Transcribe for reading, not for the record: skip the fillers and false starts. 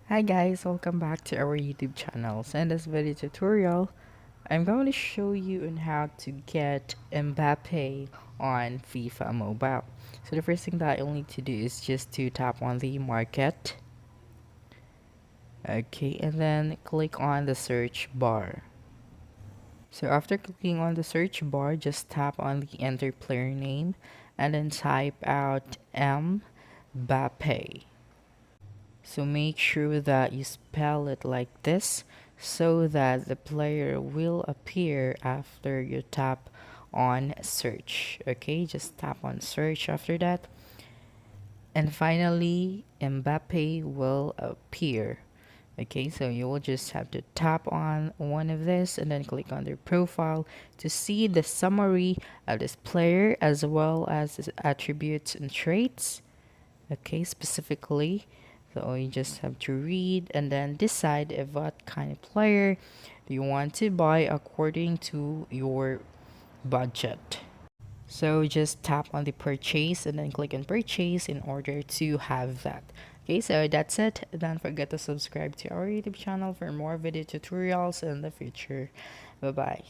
Hi guys, welcome back to our YouTube channel. So in this video tutorial, I'm going to show you on how to get Mbappe on FIFA Mobile. So the first thing that you'll need to do is just to tap on the market. Okay, and then click on the search bar. So after clicking on the search bar, just tap on the enter player name and then type out Mbappe. So make sure that you spell it like this so that the player will appear after you tap on search. Okay, just tap on search after that. And finally, Mbappe will appear. Okay, so you will just have to tap on one of this and then click on their profile to see the summary of this player as well as his attributes and traits. Okay, specifically, so you just have to read and then decide if what kind of player do you want to buy according to your budget. So just tap on the purchase and then click on purchase in order to have that. Okay, so that's it. Don't forget to subscribe to our YouTube channel for more video tutorials in the future. Bye bye.